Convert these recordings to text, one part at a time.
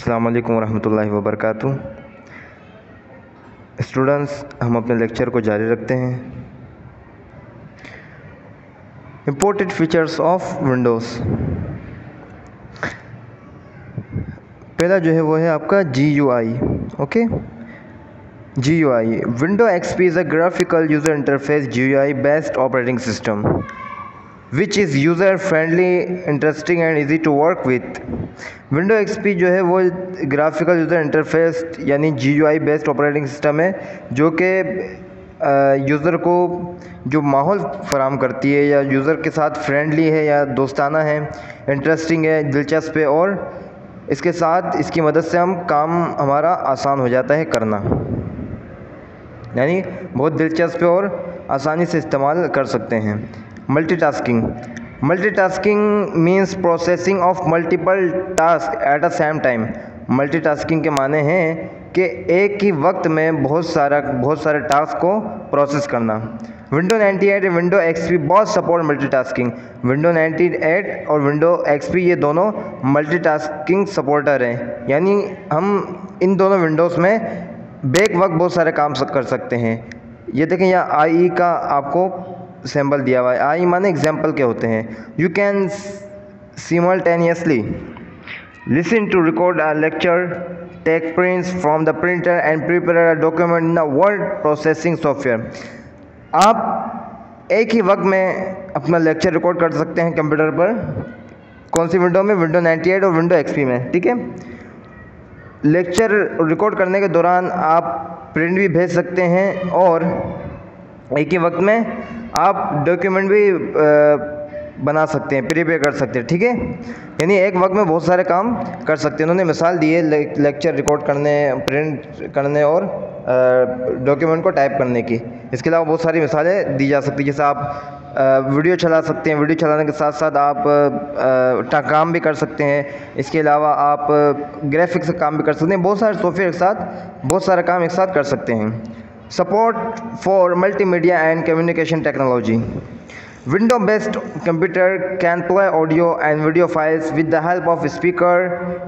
अस्सलाम वालेकुम रहमतुल्लाहि व बरकातुहू। स्टूडेंट्स, हम अपने लेक्चर को जारी रखते हैं। Important features of Windows. पहला जो है वो है आपका GUI। Okay, GUI window XP is a graphical user interface GUI based operating system which is user friendly, interesting and easy to work with. Window XP जो है वो ग्राफिकल यूज़र इंटरफेस यानी GUI बेस्ड ऑपरेटिंग सिस्टम है जो कि user को जो माहौल फराहम करती है या यूज़र के साथ फ्रेंडली है या दोस्ताना है, इंटरेस्टिंग है, दिलचस्प है और इसके साथ इसकी मदद से हम काम हमारा आसान हो जाता है करना, यानी बहुत दिलचस्प और आसानी से इस्तेमाल कर सकते हैं। Multitasking means processing of multiple task at a same time. Multitasking के माने हैं कि एक ही वक्त में बहुत सारे टास्क को प्रोसेस करना। विंडो 98 और विंडो XP बहुत सपोर्ट मल्टीटास्किंग। विंडो 98 और विंडो XP ये दोनों मल्टीटास्किंग सपोर्टर हैं, यानी हम इन दोनों विंडोज़ में बेक वक्त बहुत सारे काम कर सकते हैं। ये देखें यहाँ IE का आपको सैम्पल दिया हुआ है। IE माने एग्जाम्पल के होते हैं। You can simultaneously listen to record a lecture, take prints from the printer and prepare a document in a word processing software। आप एक ही वक्त में अपना लेक्चर रिकॉर्ड कर सकते हैं कंप्यूटर पर। कौन सी विंडो में? विंडो 98 और विंडो XP में। ठीक है, लेक्चर रिकॉर्ड करने के दौरान आप प्रिंट भी भेज सकते हैं और एक ही वक्त में आप डॉक्यूमेंट भी बना सकते हैं, प्रिपेयर कर सकते हैं। ठीक है, यानी एक वक्त में बहुत सारे काम कर सकते हैं। उन्होंने मिसाल दी है लेक्चर रिकॉर्ड करने, प्रिंट करने और डॉक्यूमेंट को टाइप करने की। इसके अलावा बहुत सारी मिसालें दी जा सकती हैं, जैसे आप वीडियो चला सकते हैं, वीडियो चलाने के साथ साथ आप काम भी कर सकते हैं। इसके अलावा आप ग्राफिक्स का काम भी कर सकते हैं। बहुत सारे सॉफ्टवेयर के साथ बहुत सारे काम एक साथ कर सकते हैं। Support for multimedia and communication technology. Window based computer can play audio and video files with the help of speaker,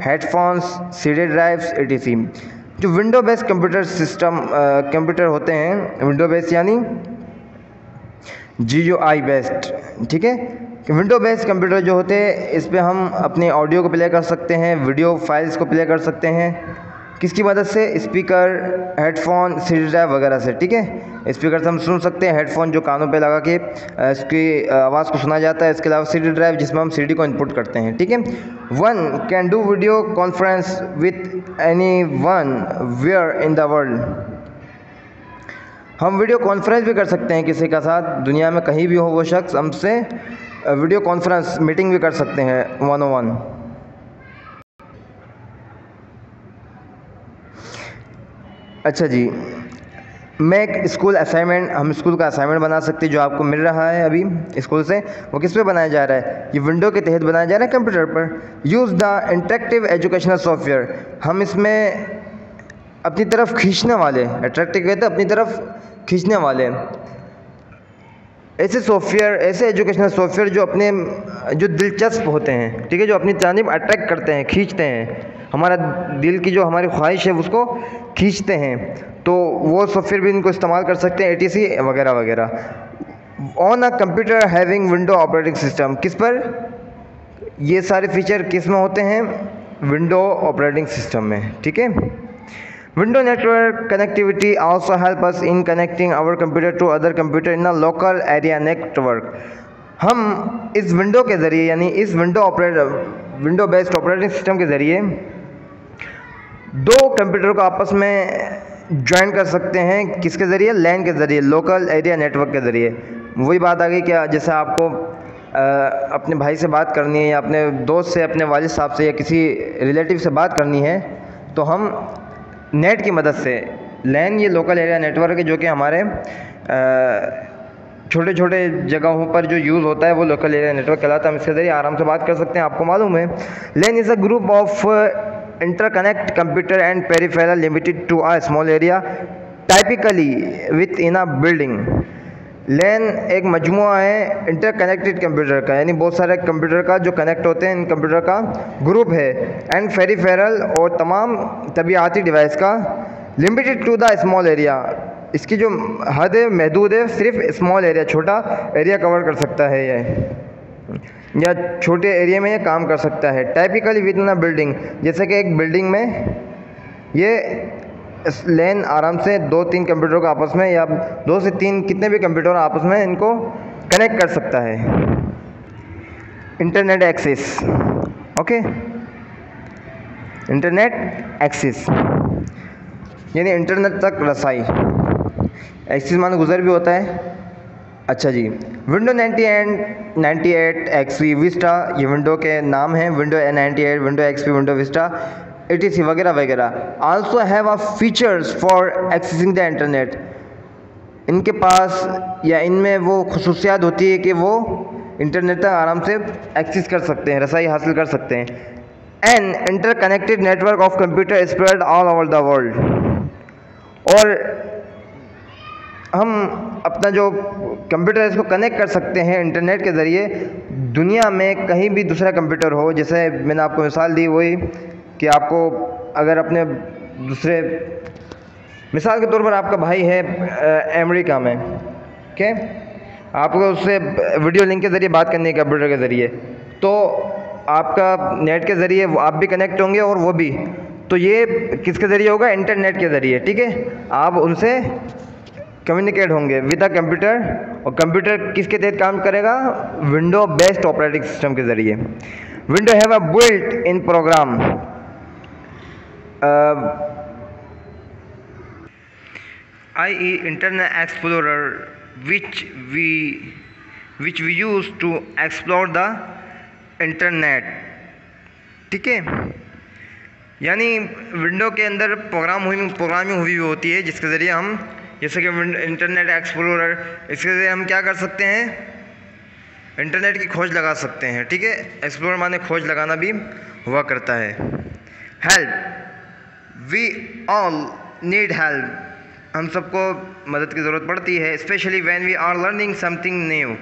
headphones, CD drives etc। जो window based computer system computer होते हैं, विंडो बेस्ड यानी GUI based. ठीक है, window based computer जो होते हैं इस पे हम अपने ऑडियो को प्ले कर सकते हैं, वीडियो फाइल्स को प्ले कर सकते हैं। किसकी मदद से? स्पीकर, हेडफोन, CD ड्राइव वगैरह से। ठीक है, स्पीकर से हम सुन सकते हैं, हेडफोन जो कानों पे लगा के इसकी आवाज़ को सुना जाता है। इसके अलावा CD ड्राइव जिसमें हम CD को इनपुट करते हैं। ठीक है, one can do video conference with anyone where in the world. हम वीडियो कॉन्फ्रेंस भी कर सकते हैं किसी का साथ, दुनिया में कहीं भी हो वो शख्स, हमसे वीडियो कॉन्फ्रेंस मीटिंग भी कर सकते हैं 1-on-1। अच्छा जी, मैं एक स्कूल असाइनमेंट, हम स्कूल का असाइनमेंट बना सकते हैं जो आपको मिल रहा है अभी स्कूल से। वो किस पे बनाया जा रहा है? ये विंडो के तहत बनाया जा रहा है कंप्यूटर पर। Use the interactive educational software. हम इसमें अपनी तरफ खींचने वाले, अट्रैक्टिव कहते हैं अपनी तरफ खींचने वाले ऐसे सॉफ्टवेयर, ऐसे एजुकेशनल सॉफ्टवेयर जो दिलचस्प होते हैं। ठीक है, जो अपनी जानिब अट्रैक्ट करते हैं, खींचते हैं, हमारा दिल की जो हमारी ख्वाहिश है उसको खींचते हैं, तो वो सॉफ्टवेयर भी इनको इस्तेमाल कर सकते हैं, etc वगैरह वगैरह। On a computer having window operating system, किस पर? ये सारे फीचर किस में होते हैं? विंडो ऑपरेटिंग सिस्टम में। ठीक है, window network connectivity also help us in connecting our computer to other computer in a local area network. हम इस विंडो के ज़रिए, यानी इस विंडो बेस्ड ऑपरेटिंग सिस्टम के ज़रिए दो कंप्यूटर को आपस में ज्वाइन कर सकते हैं। किसके ज़रिए? लैन के ज़रिए, लोकल एरिया नेटवर्क के ज़रिए। वही बात आ गई क्या, जैसे आपको अपने भाई से बात करनी है या अपने दोस्त से, अपने वालिद साहब से या किसी रिलेटिव से बात करनी है, तो हम नेट की मदद से, लैन ये लोकल एरिया नेटवर्क है जो कि हमारे छोटे छोटे जगहों पर जो यूज़ होता है वो लोकल एरिया नेटवर्क कहलाता है। हम इसके ज़रिए आराम से बात कर सकते हैं। आपको मालूम है LAN is a group of interconnect computer and peripheral limited to a small area typically within a building। लैन एक मजमुआ है इंटरकनेक्टेड कंप्यूटर का, यानी बहुत सारे कंप्यूटर का जो कनेक्ट होते हैं इन कंप्यूटर का ग्रुप है। एंड पेरिफेरल और तमाम तबीआती डिवाइस का limited to the small area, इसकी जो हद है महदूद है, सिर्फ स्मॉल एरिया, छोटा एरिया कवर कर सकता है ये, या छोटे एरिया में ये काम कर सकता है। Typically with in a building, जैसे कि एक बिल्डिंग में ये लैन आराम से 2-3 कंप्यूटर को आपस में, या 2 से 3 कितने भी कंप्यूटर आपस में इनको कनेक्ट कर सकता है। Internet access, okay, internet access यानी इंटरनेट तक रसाई। एक्सेस माने गुजर भी होता है। अच्छा जी, विंडो 98 XP विस्टा, ये विंडो के नाम हैं, window 98, window XP, window Vista, etc वगैरह वगैरह। Also have a features for accessing the internet, इनके पास या इनमें वो खुसूसियात होती है कि वो इंटरनेट तक आराम से एक्सेस कर सकते हैं, रसाई हासिल कर सकते हैं। An interconnected network of computer spread all over the world, और हम अपना जो कंप्यूटर है इसको कनेक्ट कर सकते हैं इंटरनेट के ज़रिए दुनिया में कहीं भी दूसरा कंप्यूटर हो। जैसे मैंने आपको मिसाल दी वही कि आपको अगर अपने दूसरे, मिसाल के तौर पर आपका भाई है अमेरिका में, ओके, आपको उससे वीडियो लिंक के ज़रिए बात करनी है कंप्यूटर के ज़रिए, तो आपका नेट के ज़रिए आप भी कनेक्ट होंगे और वो भी, तो ये किसके ज़रिए होगा? इंटरनेट के ज़रिए, ठीक है। आप उनसे कम्युनिकेट होंगे विद अ कंप्यूटर, और कंप्यूटर किसके तहत काम करेगा? विंडो बेस्ड ऑपरेटिंग सिस्टम के ज़रिए। Window have a built in program i.e. Internet Explorer which we use to explore the internet, ठीक है। यानी विंडो के अंदर प्रोग्रामिंग हुई होती है जिसके ज़रिए हम, जैसे कि इंटरनेट एक्सप्लोरर, इसके ज़रिए हम क्या कर सकते हैं? इंटरनेट की खोज लगा सकते हैं, ठीक है। एक्सप्लोरर माने खोज लगाना भी हुआ करता है। Help, we all need help, हम सबको मदद की ज़रूरत पड़ती है। Specially when we are learning something new,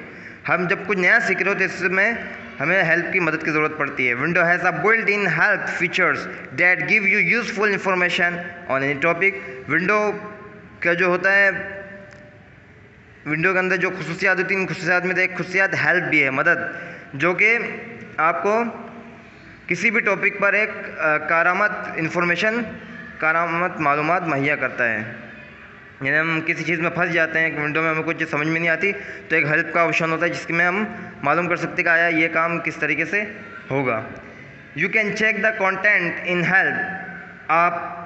हम जब कुछ नया सीख रहे होते हैं इसमें हमें हेल्प की मदद की ज़रूरत पड़ती है। Window has a built in help features that give you useful information on any topic. Window का जो होता है, विंडो के अंदर जो खुसूसियात होती हैं, इन खुसूसियात में से एक खुसूसियात हेल्प भी है, मदद, जो कि आपको किसी भी टॉपिक पर एक कारामत मालूमात मुहैया करता है। यानी हम किसी चीज़ में फंस जाते हैं, विंडो में हमें कुछ चीज़ समझ में नहीं आती, तो एक हेल्प का ऑप्शन होता है जिसमें हम मालूम कर सकते हैं कि आया ये काम किस तरीके से होगा। You can check the content in help, आप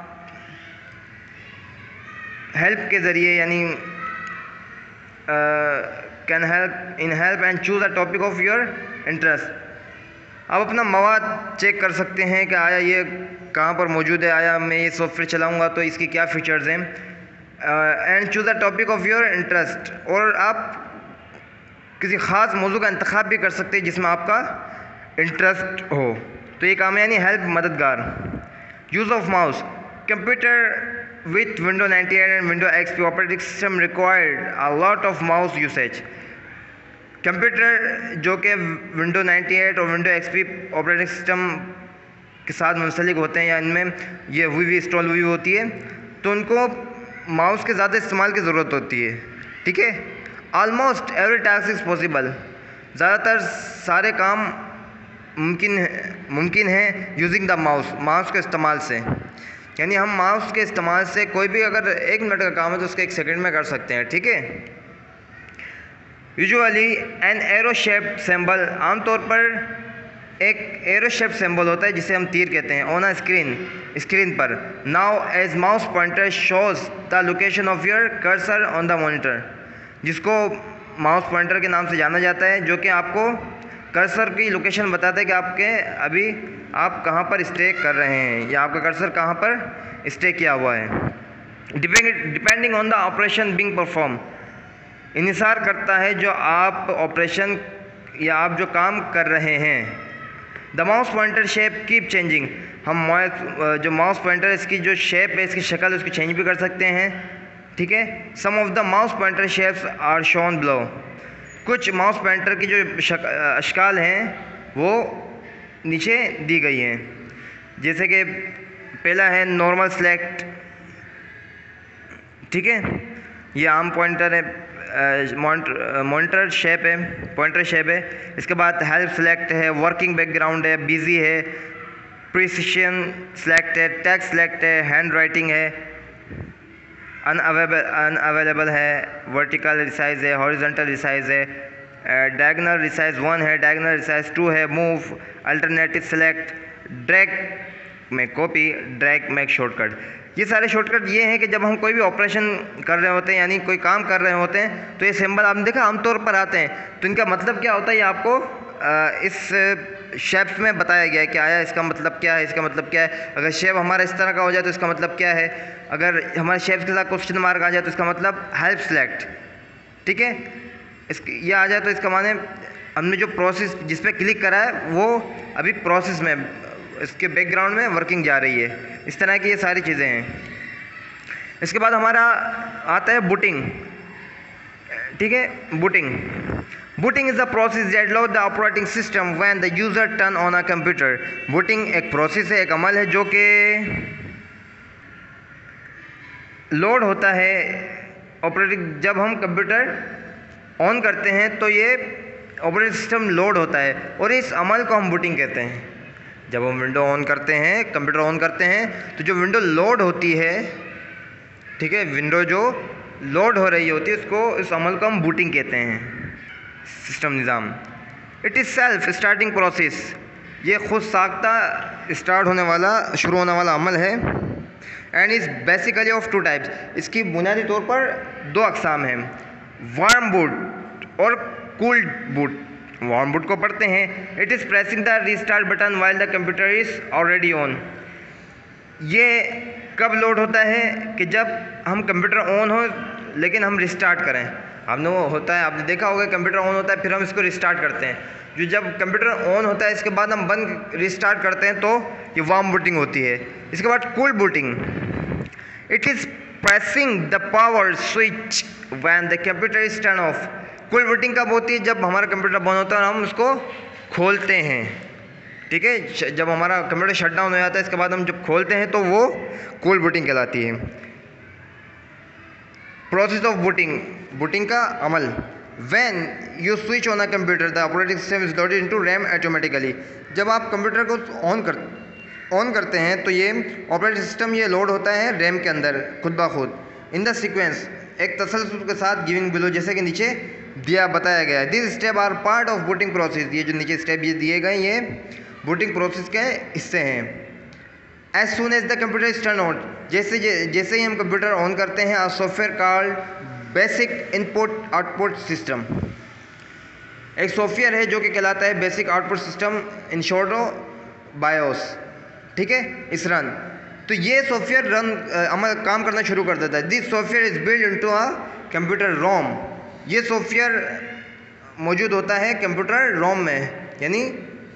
हेल्प के ज़रिए यानी can help in help and choose a topic of your interest, आप अपना मवाद चेक कर सकते हैं कि आया ये कहाँ पर मौजूद है, आया मैं ये सॉफ्टवेयर चलाऊँगा तो इसकी क्या फ़ीचर्स हैं। And choose the topic of your interest, और आप किसी ख़ास मौजू का इंतखाब भी कर सकते हैं जिसमें आपका इंटरेस्ट हो, तो ये काम है यानी हेल्प, मददगार। Use of mouse, computer with Windows 98 and Windows XP operating system required a lot of mouse usage। Computer जो कि Windows 98 और Windows XP ऑपरेटिंग सिस्टम के साथ मुंसलिक होते हैं या इनमें ये हुई इंस्टॉल हुई होती है, तो उनको माउस के ज़्यादा इस्तेमाल की ज़रूरत होती है, ठीक है। Almost every task is possible, ज़्यादातर सारे काम मुमकिन है यूजिंग द माउस के इस्तेमाल से। यानी हम माउस के इस्तेमाल से कोई भी अगर 1 मिनट का काम है तो उसको 1 सेकंड में कर सकते हैं, ठीक है। Usually an arrow shaped symbol, आमतौर पर एक एरो शेप्ड सिंबल होता है जिसे हम तीर कहते हैं, ऑन अ स्क्रीन पर। Now as mouse pointer shows the location of your cursor on the monitor, जिसको माउस पॉइंटर के नाम से जाना जाता है, जो कि आपको कर्सर की लोकेशन बताता है कि अभी आप कहाँ पर स्टे कर रहे हैं या आपका कर्सर कहाँ पर स्टे किया हुआ है। Depending on the operation being perform, इन्हिसार करता है जो आप ऑपरेशन या आप जो काम कर रहे हैं। The mouse pointer shape keep changing, हम जो माउस पॉइंटर इसकी जो शेप है, इसकी शक्ल उसकी चेंज भी कर सकते हैं। ठीक है। Some of the mouse pointer shapes are shown below. कुछ माउस पॉइंटर की जो अशकाल हैं वो नीचे दी गई हैं, जैसे कि पहला है नॉर्मल सेलेक्ट, ठीक है, ये आम पॉइंटर है, मॉनिटर शेप है, पॉइंटर शेप है। इसके बाद हेल्प सेलेक्ट है, वर्किंग बैकग्राउंड है, बिजी है, प्रिसिशन सेलेक्ट है, टेक्स्ट सेलेक्ट है, हैंड राइटिंग है, अनअवेलेबल है, वर्टिकल रिसाइज है, हॉरिजॉन्टल रिसाइज है, डायगोनल रिसाइज 1 है, डायगोनल रिसाइज 2 है, मूव, अल्टरनेटिव सेलेक्ट, ड्रैग में कॉपी, ड्रैग में शॉर्टकट। ये सारे शॉर्टकट ये हैं कि जब हम कोई भी ऑपरेशन कर रहे होते हैं यानी कोई काम कर रहे होते हैं तो ये सिंबल आपने देखा आमतौर पर आते हैं। तो इनका मतलब क्या होता है ये आपको इस शेप्स में बताया गया है कि आया इसका मतलब क्या है, इसका मतलब क्या है। अगर शेप हमारा इस तरह का हो जाए तो इसका मतलब क्या है, अगर हमारे शेप के साथ क्वेश्चन मार्क आ जाए तो इसका मतलब हेल्प सेलेक्ट, ठीक है। ये आ जाए तो इसका माने हमने जो प्रोसेस जिस पे क्लिक करा है वो अभी प्रोसेस में, इसके बैकग्राउंड में वर्किंग जा रही है। इस तरह की ये सारी चीज़ें हैं। इसके बाद हमारा आता है बूटिंग, ठीक है। Booting is the process that load the operating system when the user turn on a computer. Booting एक प्रोसेस है, एक अमल है जो कि लोड होता है ऑपरेटिंग, जब हम कंप्यूटर ऑन करते हैं तो ये ऑपरेटिंग सिस्टम लोड होता है और इस अमल को हम बूटिंग कहते हैं। जब हम विंडो ऑन करते हैं, कंप्यूटर ऑन करते हैं, तो जो विंडो लोड होती है, ठीक है, विंडो जो लोड हो रही होती है उसको, इस अमल को हम बूटिंग कहते हैं, system Nizam. It is self starting process, ये खुद साख्ता स्टार्ट होने वाला, शुरू होने वाला अमल है। And is basically of 2 types, इसकी बुनियादी तौर पर 2 अक़साम हैं, वार्म बूट और कूल्ड बूट। वार्म बूट को पढ़ते हैं, it is pressing the restart button while the computer is already on. ये कब लोड होता है कि जब हम कंप्यूटर ऑन हो लेकिन हम रिस्टार्ट करें। आपने वो होता है, आपने देखा होगा कंप्यूटर ऑन होता है फिर हम इसको रिस्टार्ट करते हैं। जो जब कंप्यूटर ऑन होता है इसके बाद हम बंद रिस्टार्ट करते हैं तो ये वार्म बूटिंग होती है। इसके बाद cool booting, it is pressing the power switch when the computer is turn off. Cool booting कब होती है, जब हमारा कंप्यूटर बंद होता है और हम उसको खोलते हैं, ठीक है। जब हमारा कंप्यूटर शट डाउन हो जाता है इसके बाद हम जब खोलते हैं तो वो कूल बूटिंग कहलाती है। प्रोसेस ऑफ बूटिंग, बूटिंग का अमल। When you switch on a computer the operating system is loaded into RAM automatically. जब आप कंप्यूटर को ऑन करते हैं तो ये ऑपरेटिंग सिस्टम ये लोड होता है रैम के अंदर खुद ब खुद। इन द सीक्वेंस, एक तसलसल के साथ गिविंग बिलो, जैसे कि नीचे दिया बताया गया है। This step are part of booting process, ये जो नीचे स्टेप ये दिए गए ये बूटिंग प्रोसेस के हिस्से हैं। As soon as the computer is turn on, जैसे ही हम कंप्यूटर ऑन करते हैं, a software called basic input output system, एक सॉफ्टवेयर है जो कि कहलाता है basic output system, in short BIOS, ठीक है, इस रन। तो ये सॉफ्टवेयर अमल काम करना शुरू कर देता है। This software is build into a computer ROM, ये सॉफ्टवेयर मौजूद होता है कंप्यूटर रोम में, यानी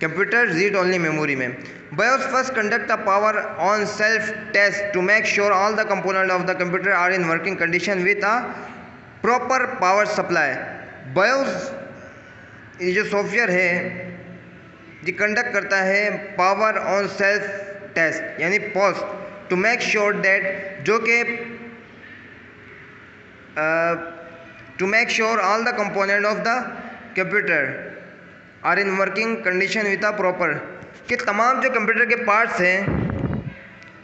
कंप्यूटर रीड ओनली मेमोरी में। BIOS first conduct a power on self test to make sure all the component of the computer are in working condition with a proper power supply. BIOS ये जो software है ये conduct करता है power on self test, यानी POST, to make sure that, जो कि to make sure all the component of the computer are in working condition with a proper, कि तमाम जो कंप्यूटर के पार्ट्स हैं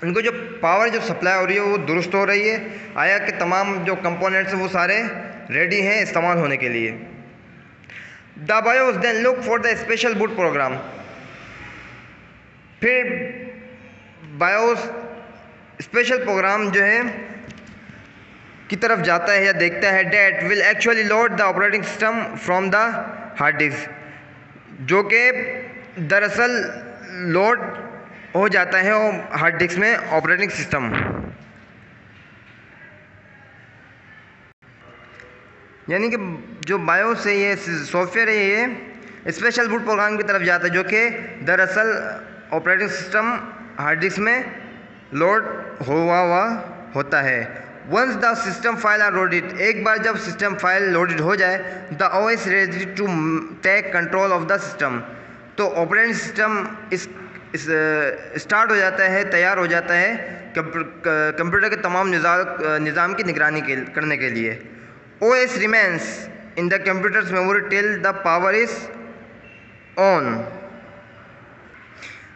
उनको जो पावर जो सप्लाई हो रही है वो दुरुस्त हो रही है, आया कि तमाम जो कंपोनेंट्स हैं वो सारे रेडी हैं इस्तेमाल होने के लिए। The BIOS then look for the special boot program, फिर BIOS स्पेशल प्रोग्राम जो है की तरफ जाता है या देखता है, that will actually load the operating system from the hard disk, जो कि दरअसल लोड हो जाता है हार्ड डिस्क में ऑपरेटिंग सिस्टम। यानी कि जो BIOS है ये सॉफ्टवेयर है ये स्पेशल बूट प्रोग्राम की तरफ जाता है, जो कि दरअसल ऑपरेटिंग सिस्टम हार्ड डिस्क में लोड हुआ होता है। Once the system file are loaded, एक बार जब सिस्टम फाइल लोडेड हो जाए, the OS ready to take control of the system, तो ऑपरेटिंग सिस्टम इस स्टार्ट हो जाता है, तैयार हो जाता है कंप्यूटर के तमाम निज़ाम की निगरानी करने के लिए। OS remains in the computers memory till the power is on,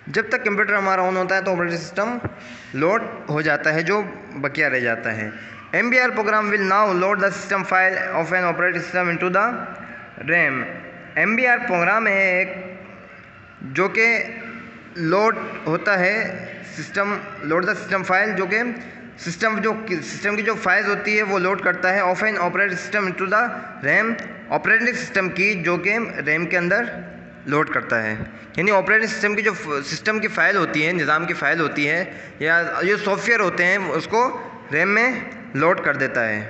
जब तक कंप्यूटर हमारा ऑन होता है तो ऑपरेटिंग सिस्टम लोड हो जाता है, जो बकिया रह जाता है। MBR program will now load the system file of an operating system into the RAM. MBR program है एक जो कि लोड होता है system, load the system file, जो कि सिस्टम की जो फाइल्स होती है वो लोड करता है of an operating system into the RAM, operating system की जो कि रैम के अंदर लोड करता है। यानी ऑपरेटिंग सिस्टम की जो सिस्टम की फ़ाइल होती है, निज़ाम की फ़ाइल होती है या जो सॉफ्टवेयर होते हैं उसको रैम में लोड कर देता है।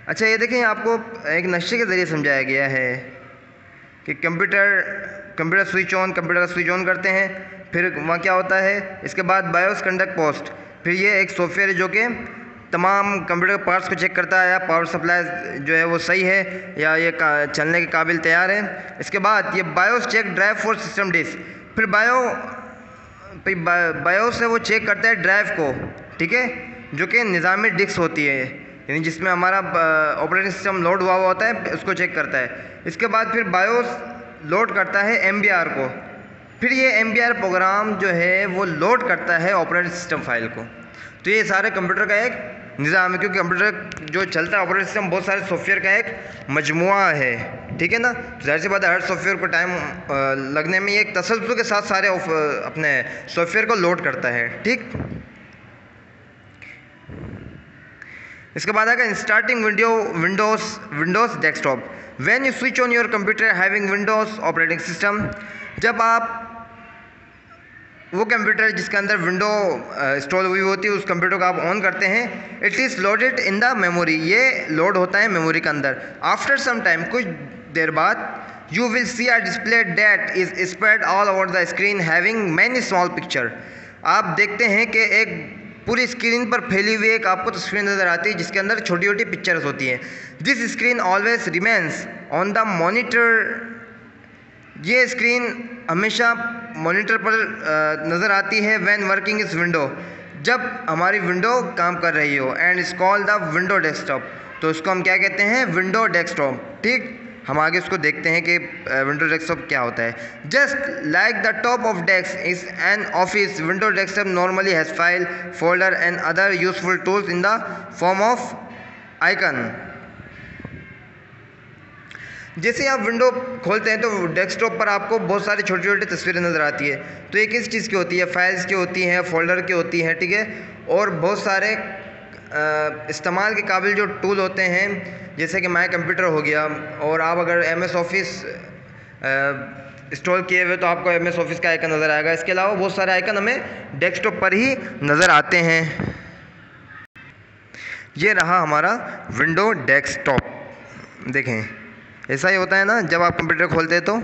अच्छा, ये देखें, आपको एक नक्शे के ज़रिए समझाया गया है कि कंप्यूटर स्विच ऑन, कंप्यूटर का स्विच ऑन करते हैं, फिर वहाँ क्या होता है, इसके बाद बायोस कंडक्ट पोस्ट, फिर ये एक सॉफ्टवेयर है जो कि तमाम कंप्यूटर के पार्ट्स को चेक करता है, या पावर सप्लाई जो है वो सही है या ये चलने के काबिल तैयार है। इसके बाद ये BIOS check drive for system disk, फिर बायोस से वो चेक करता है ड्राइव को, ठीक है, जो कि निज़ामी डिस्क होती है, यानी जिसमें हमारा ऑपरेटिंग सिस्टम लोड हुआ होता है, उसको चेक करता है। इसके बाद फिर बायोस लोड करता है MBR को, फिर ये MBR प्रोग्राम जो है वो लोड करता है ऑपरेटिंग सिस्टम फाइल को। तो ये सारे कंप्यूटर का एक निज़ाम है, क्योंकि कंप्यूटर जो चलता है ऑपरेटिंग सिस्टम बहुत सारे सॉफ्टवेयर का एक मजमुआ है, ठीक है ना। जाहिर सी बात है, हर सॉफ्टवेयर को टाइम लगने में एक तसल्सल के साथ सारे अपने सॉफ्टवेयर को लोड करता है, ठीक। इसके बाद आएगा starting Windows desktop. When you switch on your computer having Windows operating system, जब आप वो कंप्यूटर जिसके अंदर विंडो इंस्टॉल हुई होती है उस कंप्यूटर को आप ऑन करते हैं, it is loaded in the memory, ये लोड होता है मेमोरी के अंदर। आफ्टर सम टाइम, कुछ देर बाद, you will C a display that is spread all over the screen having many small picture. आप देखते हैं कि एक पूरी स्क्रीन पर फैली हुई एक आपको तस्वीर नज़र आती है जिसके अंदर छोटी छोटी पिक्चर्स होती हैं। This screen always remains on the monitor, ये स्क्रीन हमेशा मॉनिटर पर नज़र आती है व्हेन वर्किंग इस विंडो, जब हमारी विंडो काम कर रही हो, and it's called the window desktop, तो इसको हम क्या कहते हैं, विंडो डेस्कटॉप, ठीक। हम आगे इसको देखते हैं कि विंडो डेस्कटॉप क्या होता है। Just like the top of desk is an office, window desktop normally has file, folder and other useful tools in the form of icon. जैसे आप विंडो खोलते हैं तो डेस्कटॉप पर आपको बहुत सारी छोटी छोटी तस्वीरें नज़र आती है, तो ये किस चीज़ की होती है, फाइल्स की होती हैं, फोल्डर की होती हैं, ठीक है। और बहुत सारे इस्तेमाल के काबिल जो टूल होते हैं, जैसे कि माई कंप्यूटर हो गया, और आप अगर MS ऑफिस इंस्टॉल किए हुए तो आपको MS ऑफिस का आइकन नज़र आएगा। इसके अलावा बहुत सारे आइकन हमें डेस्कटॉप पर ही नज़र आते हैं। ये रहा हमारा विंडो डेस्कटॉप। देखें, ऐसा ही होता है ना, जब आप कंप्यूटर खोलते हैं तो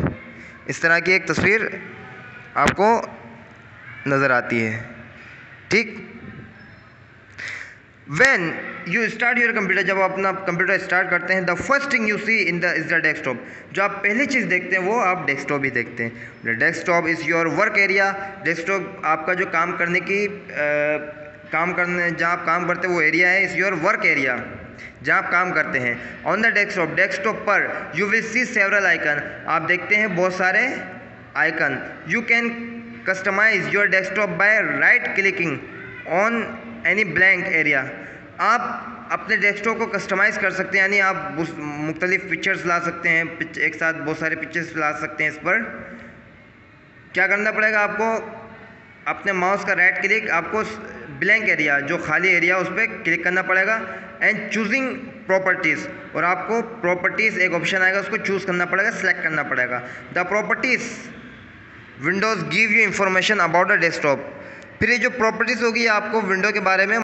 इस तरह की एक तस्वीर आपको नज़र आती है, ठीक। When you start your computer, जब आप अपना कंप्यूटर स्टार्ट करते हैं, the first thing you see is the desktop, जो आप पहली चीज़ देखते हैं वो आप डेस्कटॉप ही देखते हैं। The desktop is your work area, desktop आपका जो जहाँ आप काम करते हैं वो एरिया है, इज़ योर वर्क एरिया, जहाँ आप काम करते हैं। ऑन द डेस्कटॉप पर you will see several icon, आप देखते हैं बहुत सारे icon. You can customize your desktop by right clicking on any blank area, आप अपने डेस्कटॉप को कस्टमाइज़ कर सकते हैं, यानी आप मुख्तलिफ पिक्चर्स ला सकते हैं, एक साथ बहुत सारे पिक्चर्स ला सकते हैं। इस पर क्या करना पड़ेगा आपको, अपने माउस का राइट क्लिक, आपको ब्लैंक एरिया, जो खाली एरिया, उस पर क्लिक करना पड़ेगा, एंड चूजिंग प्रॉपर्टीज़, और आपको प्रॉपर्टीज़ एक ऑप्शन आएगा, उसको चूज़ करना पड़ेगा, सेलेक्ट करना पड़ेगा। The properties Windows give you information about the desktop, फिर ये जो प्रॉपर्टीज़ होगी आपको विंडो के बारे में